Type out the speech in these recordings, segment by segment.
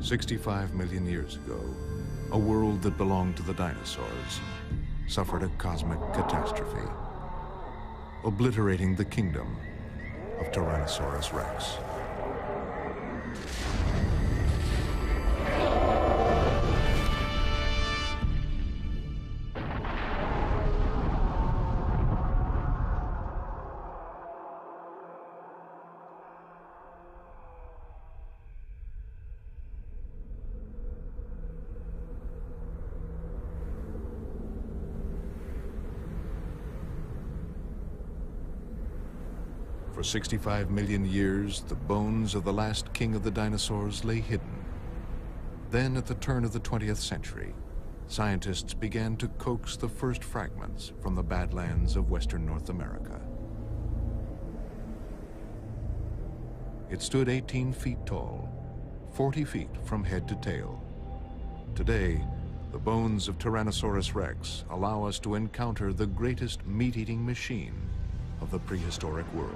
65 million years ago, a world that belonged to the dinosaurs suffered a cosmic catastrophe, obliterating the kingdom of Tyrannosaurus rex. For 65 million years, the bones of the last king of the dinosaurs lay hidden. Then, at the turn of the 20th century, scientists began to coax the first fragments from the badlands of western North America. It stood 18 feet tall, 40 feet from head to tail. Today, the bones of Tyrannosaurus rex allow us to encounter the greatest meat-eating machine of the prehistoric world.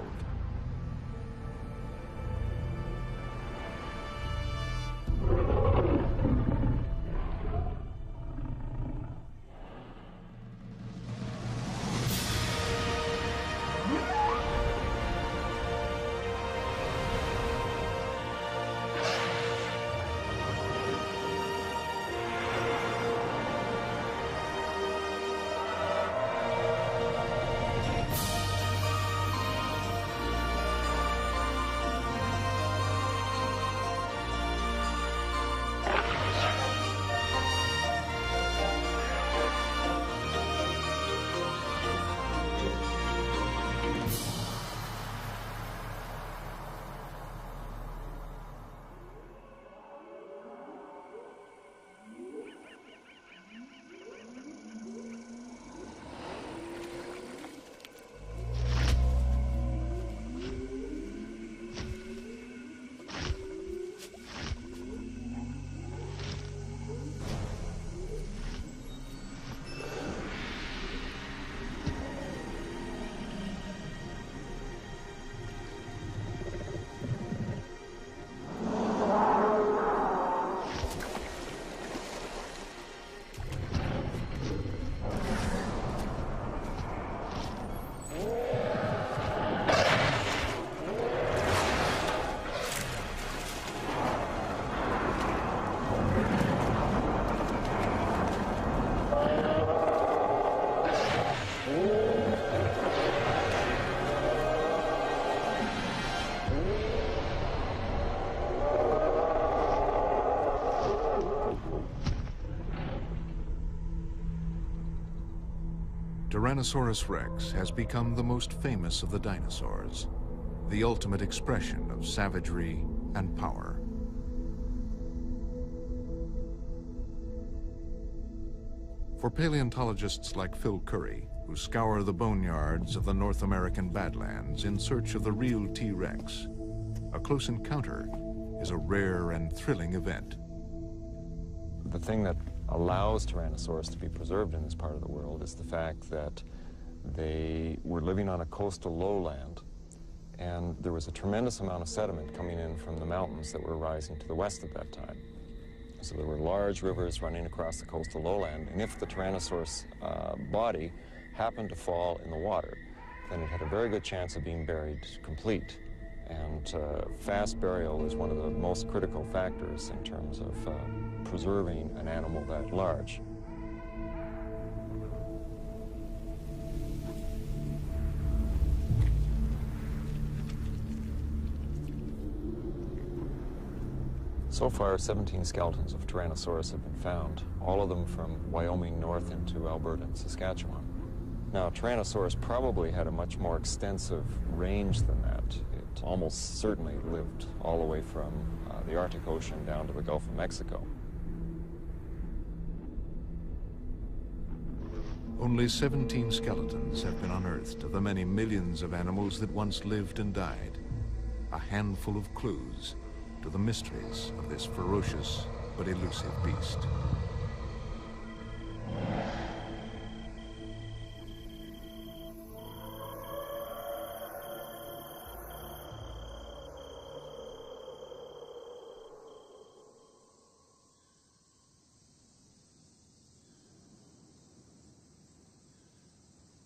Tyrannosaurus rex has become the most famous of the dinosaurs, the ultimate expression of savagery and power. For paleontologists like Phil Curry, who scour the boneyards of the North American Badlands in search of the real T-Rex, a close encounter is a rare and thrilling event. The thing that allows Tyrannosaurus to be preserved in this part of the world is the fact that they were living on a coastal lowland, and there was a tremendous amount of sediment coming in from the mountains that were rising to the west at that time. So there were large rivers running across the coastal lowland, and if the Tyrannosaurus body happened to fall in the water, then it had a very good chance of being buried complete. And fast burial is one of the most critical factors in terms of preserving an animal that large. So far, 17 skeletons of Tyrannosaurus have been found, all of them from Wyoming north into Alberta and Saskatchewan. Now, Tyrannosaurus probably had a much more extensive range than that. It almost certainly lived all the way from the Arctic Ocean down to the Gulf of Mexico. Only 17 skeletons have been unearthed of the many millions of animals that once lived and died. A handful of clues to the mysteries of this ferocious but elusive beast.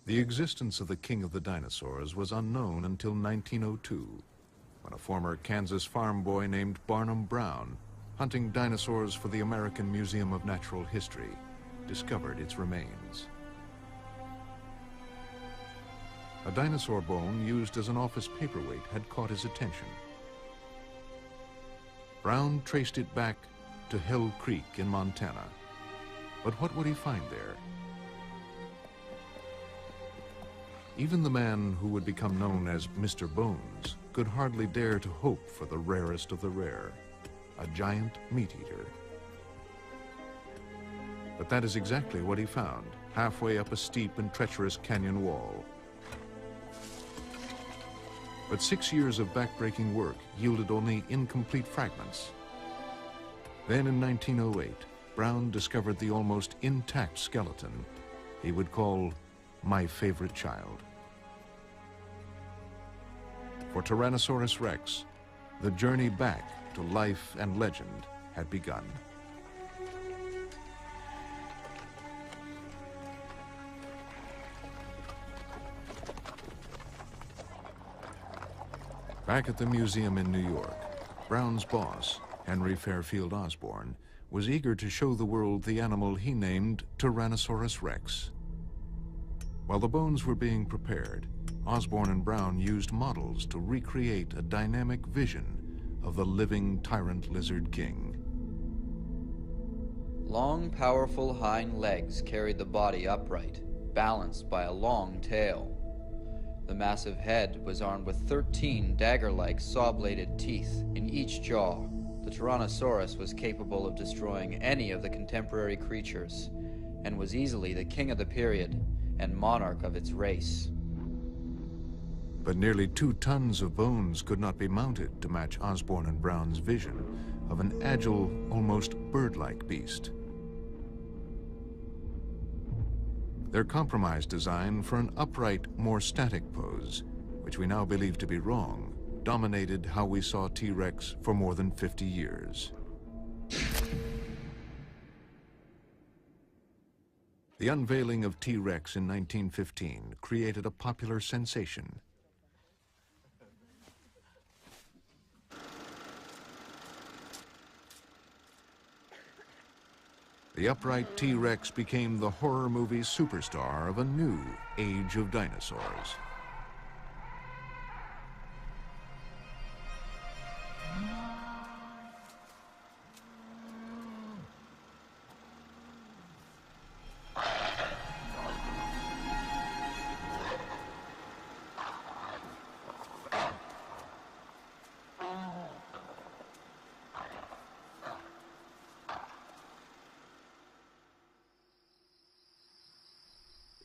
The existence of the king of the dinosaurs was unknown until 1902, when a former Kansas farm boy named Barnum Brown, hunting dinosaurs for the American Museum of Natural History, discovered its remains. A dinosaur bone used as an office paperweight had caught his attention. Brown traced it back to Hell Creek in Montana. But what would he find there? Even the man who would become known as Mr. Bones could hardly dare to hope for the rarest of the rare, a giant meat-eater. But that is exactly what he found, halfway up a steep and treacherous canyon wall. But 6 years of backbreaking work yielded only incomplete fragments. Then in 1908, Brown discovered the almost intact skeleton he would call my favorite child. For Tyrannosaurus Rex, the journey back to life and legend had begun. Back at the museum in New York, Brown's boss, Henry Fairfield Osborn, was eager to show the world the animal he named Tyrannosaurus Rex. While the bones were being prepared, Osborn and Brown used models to recreate a dynamic vision of the living tyrant lizard king. Long, powerful hind legs carried the body upright, balanced by a long tail. The massive head was armed with 13 dagger-like saw-bladed teeth in each jaw. The Tyrannosaurus was capable of destroying any of the contemporary creatures, and was easily the king of the period and monarch of its race. But nearly 2 tons of bones could not be mounted to match Osborn and Brown's vision of an agile, almost bird-like beast. Their compromise design for an upright, more static pose, which we now believe to be wrong, dominated how we saw T-Rex for more than 50 years. The unveiling of T-Rex in 1915 created a popular sensation. The upright T-Rex became the horror movie superstar of a new age of dinosaurs.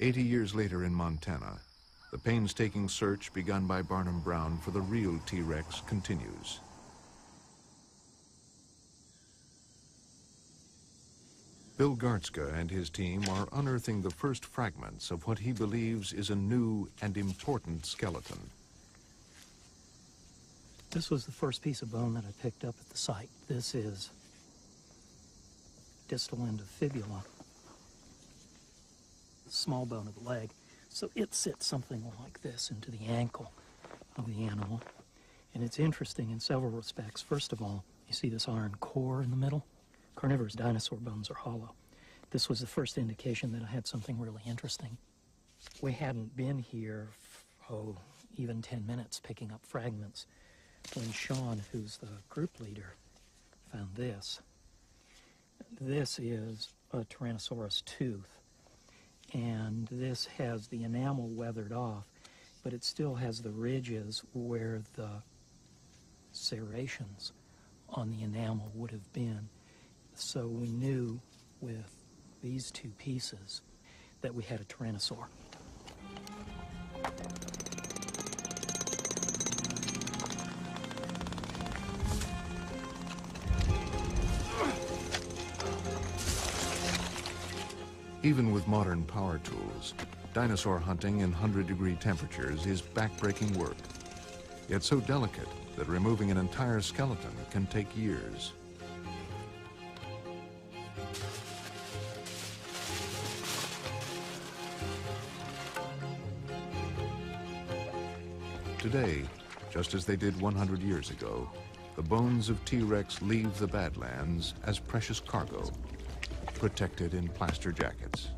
"80 years later in Montana, the painstaking search begun by Barnum Brown for the real T-Rex continues. Bill Gartzka and his team are unearthing the first fragments of what he believes is a new and important skeleton. This was the first piece of bone that I picked up at the site. This is distal end of fibula, small bone of the leg. So it sits something like this into the ankle of the animal. And it's interesting in several respects. First of all, you see this iron core in the middle? Carnivorous dinosaur bones are hollow. This was the first indication that I had something really interesting. We hadn't been here, even 10 minutes picking up fragments when Sean, who's the group leader, found this. This is a Tyrannosaurus tooth. And this has the enamel weathered off, but it still has the ridges where the serrations on the enamel would have been. So we knew with these 2 pieces that we had a Tyrannosaur. Even with modern power tools, dinosaur hunting in 100-degree temperatures is backbreaking work, yet so delicate that removing an entire skeleton can take years. Today, just as they did 100 years ago, the bones of T-Rex leave the Badlands as precious cargo, protected in plaster jackets.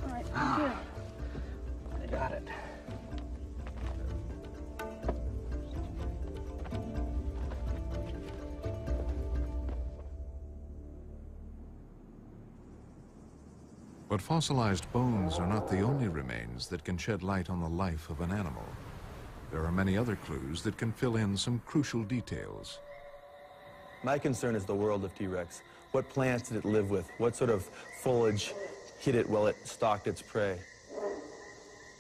All right, good. I got it. But fossilized bones are not the only remains that can shed light on the life of an animal. There are many other clues that can fill in some crucial details. My concern is the world of T-Rex. What plants did it live with? What sort of foliage hit it while it stalked its prey?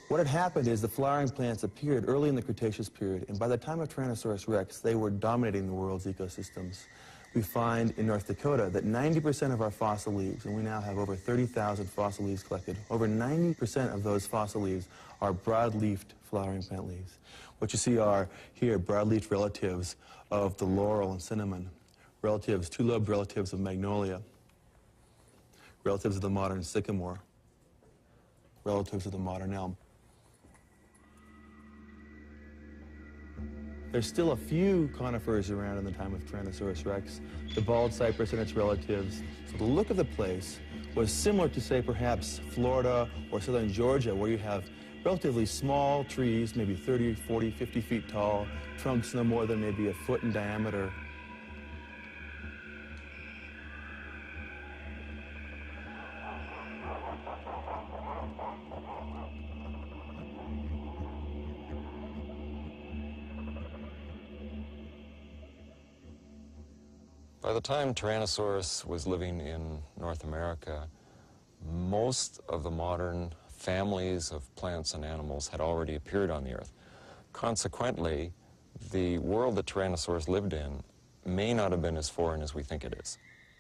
What had happened is the flowering plants appeared early in the Cretaceous period, and by the time of Tyrannosaurus rex, they were dominating the world's ecosystems. We find in North Dakota that 90% of our fossil leaves, and we now have over 30,000 fossil leaves collected, over 90% of those fossil leaves are broad-leafed flowering plant leaves. What you see are here broad-leafed relatives of the laurel and cinnamon, relatives, two-lobed relatives of magnolia, relatives of the modern sycamore, relatives of the modern elm. There's still a few conifers around in the time of Tyrannosaurus rex, the bald cypress and its relatives. So the look of the place was similar to, say, perhaps Florida or southern Georgia, where you have relatively small trees, maybe 30, 40, 50 feet tall, trunks no more than maybe a foot in diameter. By the time Tyrannosaurus was living in North America, most of the modern families of plants and animals had already appeared on the Earth. Consequently, the world that Tyrannosaurus lived in may not have been as foreign as we think it is.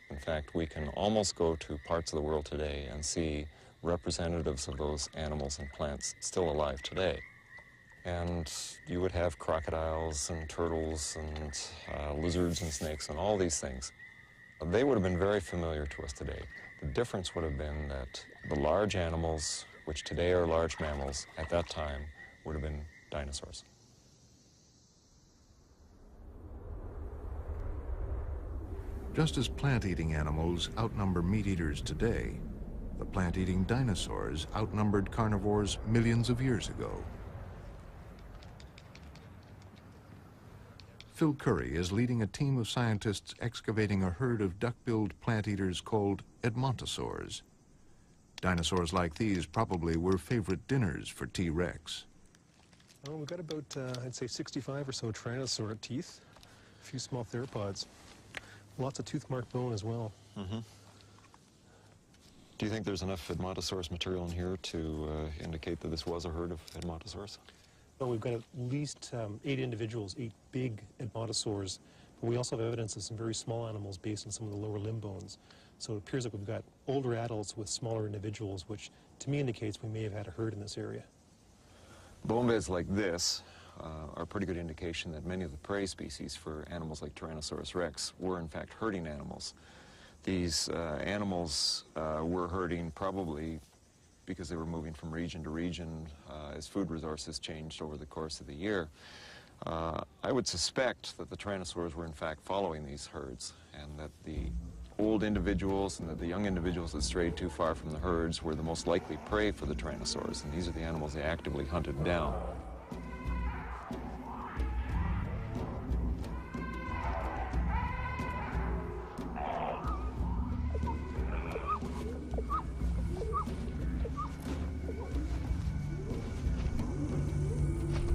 In fact, we can almost go to parts of the world today and see representatives of those animals and plants still alive today. And you would have crocodiles and turtles and lizards and snakes and all these things. They would have been very familiar to us today. The difference would have been that the large animals, which today are large mammals, at that time would have been dinosaurs. Just as plant-eating animals outnumber meat-eaters today, the plant-eating dinosaurs outnumbered carnivores millions of years ago. Phil Curry is leading a team of scientists excavating a herd of duck-billed plant-eaters called Edmontosaurs. Dinosaurs like these probably were favorite dinners for T-Rex. Oh, we've got about, I'd say 65 or so Tyrannosaur teeth, a few small theropods, lots of tooth-marked bone as well. Mm-hmm. Do you think there's enough Edmontosaurus material in here to indicate that this was a herd of Edmontosaurs? Well, we've got at least 8 individuals, 8 big Edmontosaurs, but we also have evidence of some very small animals based on some of the lower limb bones. So it appears like we've got older adults with smaller individuals, which to me indicates we may have had a herd in this area. Bone beds like this are a pretty good indication that many of the prey species for animals like Tyrannosaurus rex were in fact herding animals. These animals were herding probably because they were moving from region to region as food resources changed over the course of the year. I would suspect that the Tyrannosaurs were in fact following these herds, and that the old individuals and that the young individuals that strayed too far from the herds were the most likely prey for the Tyrannosaurs, and these are the animals they actively hunted down.